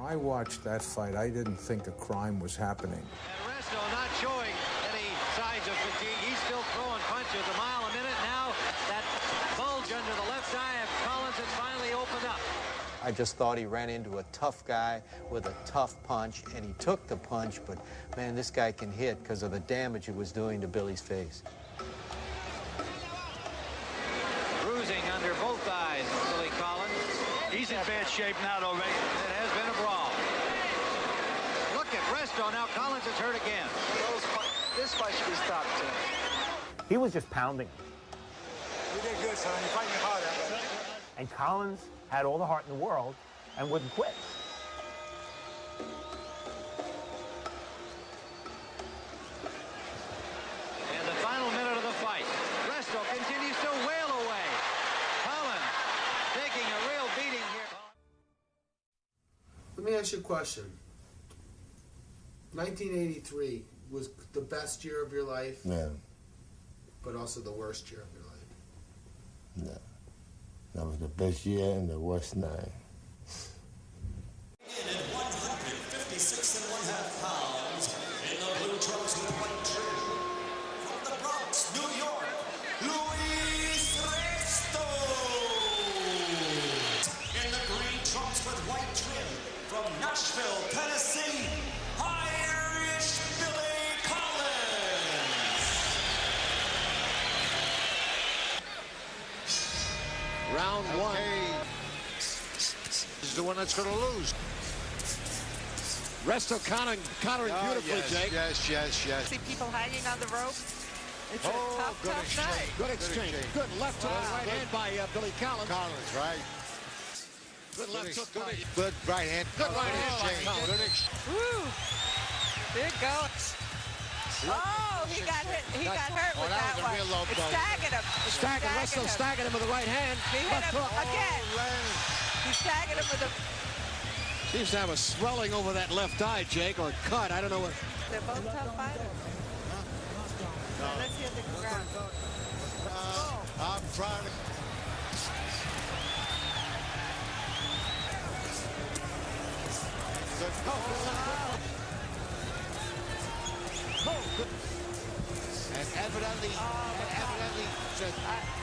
I watched that fight, I didn't think a crime was happening. And Resto not showing any signs of fatigue. He's still throwing punches a mile a minute. Now that bulge under the left eye of Collins has finally opened up. I just thought he ran into a tough guy with a tough punch, and he took the punch, but man, this guy can hit because of the damage it was doing to Billy's face. Bruising under both eyes of Billy Collins. He's in bad shape now, though, Ray. It has been a brawl. Look at Resto. Now Collins is hurt again. This fight should be stopped, too. He was just pounding. You did good, son. You're fighting hard out there. And Collins had all the heart in the world and wouldn't quit. And the final minute of the fight. Resto continues to wail away. Collins taking a real beating here. Let me ask you a question. 1983 was the best year of your life, Yeah. but also the worst year of your life. No. That was the best year and the worst night. In at 156.5 pounds, in the blue trunks with white trim, from the Bronx, New York, Luis Resto. In the green trunks with white trim, from Nashville, Tennessee, Irish Billy Collins. Round one. This is the one that's going to lose. Resto countering beautifully, Jake. Yes. See people hanging on the rope. It's a tough night. Good exchange. Good left hook, right hand by Billy Collins. Collins, right? Good left hook. Good right hand. Good right hand by Collins. Woo! There it goes. Oh, he got hit. He got hurt with that one. It staggered him. Resto staggered him with the right hand. He hit him again. He staggered him with a... Seems to have a swelling over that left eye, Jake, or cut. I don't know what. They're both tough fighters. Now, let's hit the ground. I'm trying to... And evidently said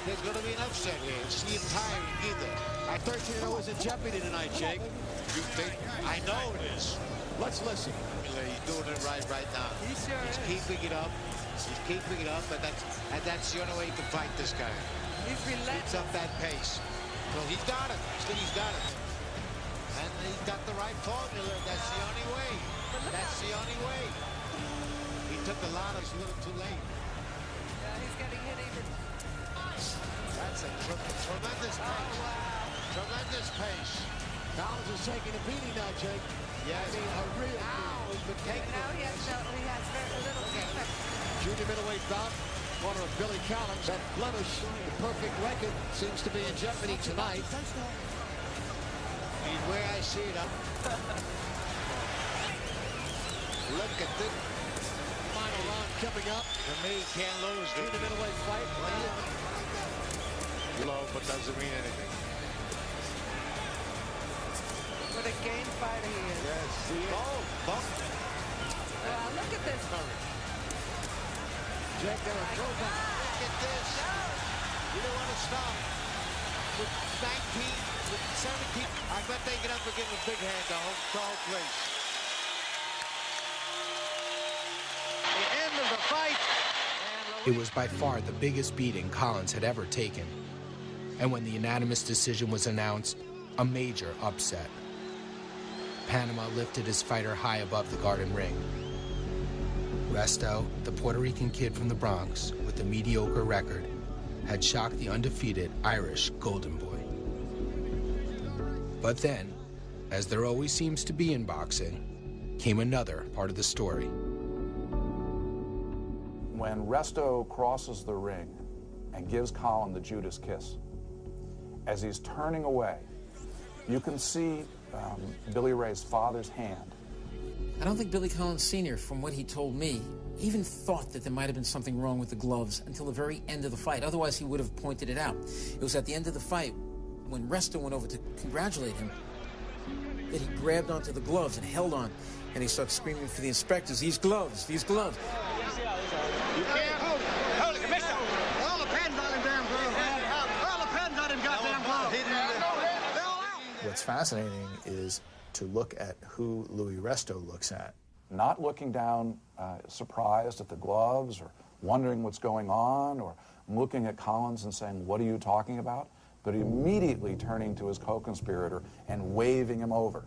there's going to be an upset here. It's the entire either. Our 13-0 is in jeopardy tonight, Jake. You think? I know it is. Let's listen. He's doing it right now. He sure is. He's keeping it up. He's keeping it up, and that's the only way you can fight this guy. He's relentless. Keeps up that pace. So he's got it. He's got it. And he's got the right formula. That's the only way. That's the only way. He took a lot. It's a little too late. Yeah, he's getting hit even. That's a tremendous pace. Oh, wow. Tremendous pace. Collins is taking a beating now, Jake. Yeah, I mean, a real he's been taking Now he has very little defense. junior middleweight bout. Corner of Billy Collins. That blemish, the perfect record, seems to be in jeopardy tonight. He's where I see it. Look at this. Final round coming up. To me, can't lose. Junior middleweight fight. Low, but doesn't mean anything. What a game fighter he is. Yes, see it. Wow, look at this. Jake, there are Look at this. You don't want to stop. With 19, with 17, I bet they get up and give him a big hand the whole place. The end of the fight. It was by far the biggest beating Collins had ever taken. And when the unanimous decision was announced, a major upset. Panama lifted his fighter high above the Garden Ring. Resto, the Puerto Rican kid from the Bronx with a mediocre record, had shocked the undefeated Irish Golden Boy. But then, as there always seems to be in boxing, came another part of the story. When Resto crosses the ring and gives Colin the Judas kiss, as he's turning away, you can see Billy Ray's father's hand. I don't think Billy Collins Sr., from what he told me, even thought that there might have been something wrong with the gloves until the very end of the fight. Otherwise, he would have pointed it out. It was at the end of the fight when Resto went over to congratulate him that he grabbed onto the gloves and held on, and he started screaming for the inspectors, these gloves, these gloves. You can't hold it, Commissioner. All the pens on him damn gloves. All the pens on him goddamn gloves. What's fascinating is to look at who Louis Resto looks at. Not looking down surprised at the gloves or wondering what's going on or looking at Collins and saying, what are you talking about? But immediately turning to his co-conspirator and waving him over.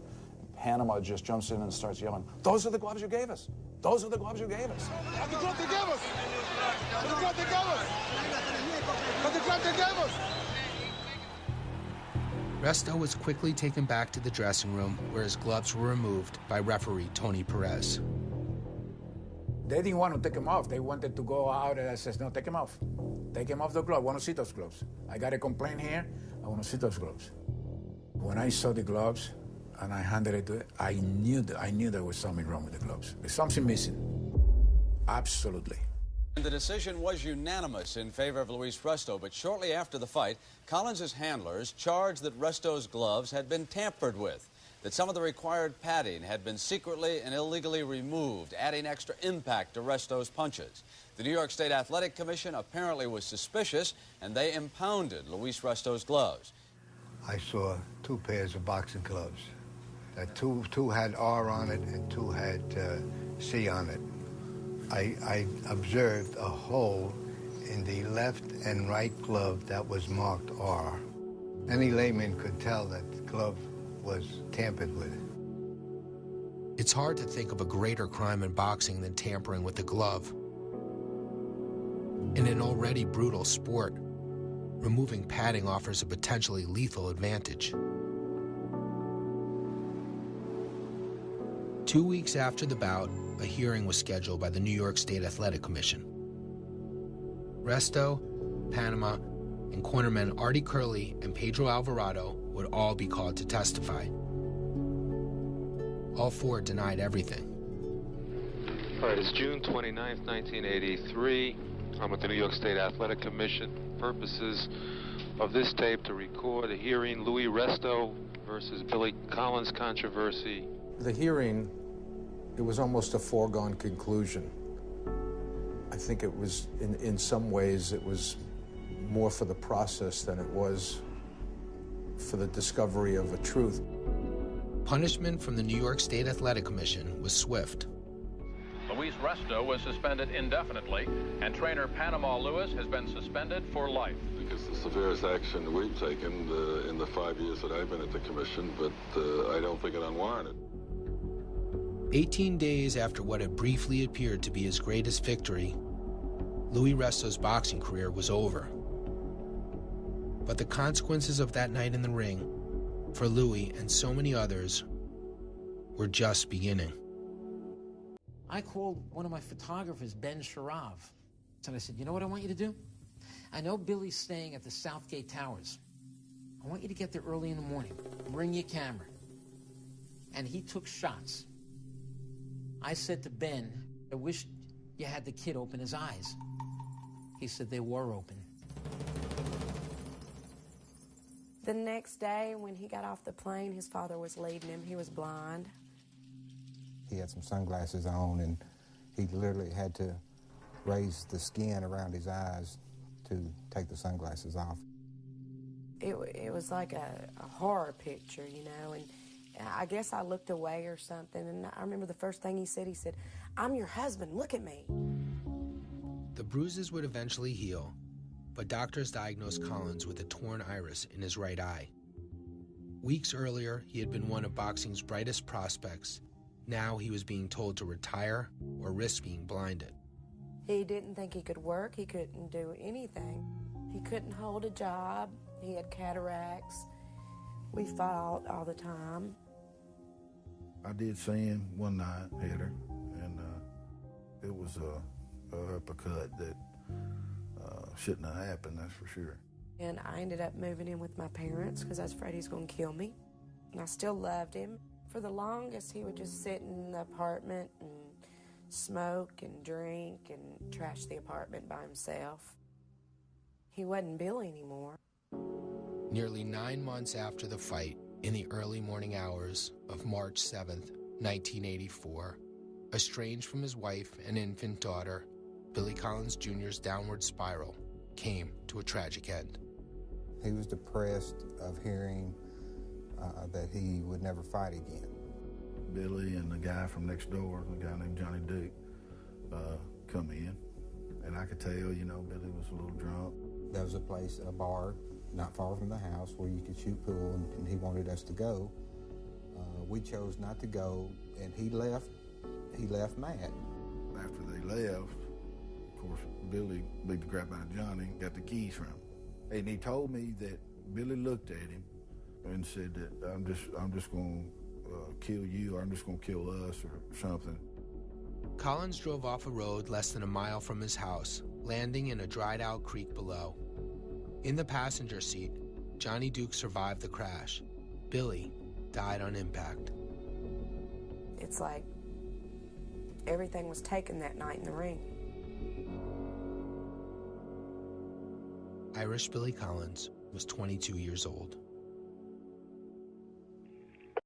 Panama just jumps in and starts yelling, those are the gloves you gave us. Those are the gloves you gave us. That's the glove they gave us. That's the glove they gave us. That's the glove they gave us. Resto was quickly taken back to the dressing room where his gloves were removed by referee Tony Perez. They didn't want to take him off. They wanted to go out and I says, no, take him off. Take him off the glove. I want to see those gloves. I got a complaint here. I want to see those gloves. When I saw the gloves and I handed it to it, I knew there was something wrong with the gloves. There's something missing. Absolutely. The decision was unanimous in favor of Luis Resto, but shortly after the fight, Collins' handlers charged that Resto's gloves had been tampered with, that some of the required padding had been secretly and illegally removed, adding extra impact to Resto's punches. The New York State Athletic Commission apparently was suspicious, and they impounded Luis Resto's gloves. I saw 2 pairs of boxing gloves. That two had R on it and 2 had C on it. I observed a hole in the left and right glove that was marked R. Any layman could tell that the glove was tampered with. It's hard to think of a greater crime in boxing than tampering with a glove. In an already brutal sport, removing padding offers a potentially lethal advantage. 2 weeks after the bout, a hearing was scheduled by the New York State Athletic Commission. Resto, Panama, and cornermen Artie Curley and Pedro Alvarado would all be called to testify. All 4 denied everything. All right, it's June 29th, 1983. I'm at the New York State Athletic Commission. Purposes of this tape to record a hearing, Louis Resto versus Billy Collins controversy. The hearing, it was almost a foregone conclusion. I think it was, in some ways, it was more for the process than it was for the discovery of a truth. Punishment from the New York State Athletic Commission was swift. Luis Resto was suspended indefinitely, and trainer Panama Lewis has been suspended for life. Because the severest action we've taken in the 5 years that I've been at the commission, but I don't think it unwarranted. 18 days after what had briefly appeared to be his greatest victory, Louis Resto's boxing career was over. But the consequences of that night in the ring, for Louis and so many others, were just beginning. I called one of my photographers, Ben Sharav, and I said, you know what I want you to do? I know Billy's staying at the Southgate Towers. I want you to get there early in the morning. Bring your camera. And he took shots. I said to Ben, I wish you had the kid open his eyes. He said they were open. The next day, when he got off the plane, his father was leading him. He was blind. He had some sunglasses on, and he literally had to raise the skin around his eyes to take the sunglasses off. It was like a horror picture, you know, and I guess I looked away or something, and I remember the first thing he said, I'm your husband, look at me. The bruises would eventually heal, but doctors diagnosed Collins with a torn iris in his right eye. Weeks earlier, he had been one of boxing's brightest prospects. Now he was being told to retire or risk being blinded. He didn't think he could work. He couldn't do anything. He couldn't hold a job. He had cataracts. We fought all the time. I did see him one night, hit her, and it was a uppercut that shouldn't have happened, that's for sure. And I ended up moving in with my parents because I was afraid he was going to kill me. And I still loved him. For the longest, he would just sit in the apartment and smoke and drink and trash the apartment by himself. He wasn't Billy anymore. Nearly 9 months after the fight, In the early morning hours of March 7th, 1984, estranged from his wife and infant daughter, Billy Collins Jr.'s downward spiral came to a tragic end. He was depressed of hearing that he would never fight again. Billy and the guy from next door, a guy named Johnny Duke, come in. And I could tell, you know, Billy was a little drunk. There was a place, a bar, not far from the house where you could shoot pool, and he wanted us to go. We chose not to go, and he left mad. After they left, of course, Billy beat the crap out of Johnny, got the keys from him. And he told me that Billy looked at him and said that I'm just going to kill you, or I'm just going to kill us, or something. Collins drove off a road less than a mile from his house, landing in a dried-out creek below. In the passenger seat, Johnny Duke survived the crash. Billy died on impact. It's like everything was taken that night in the ring. Irish Billy Collins was 22 years old.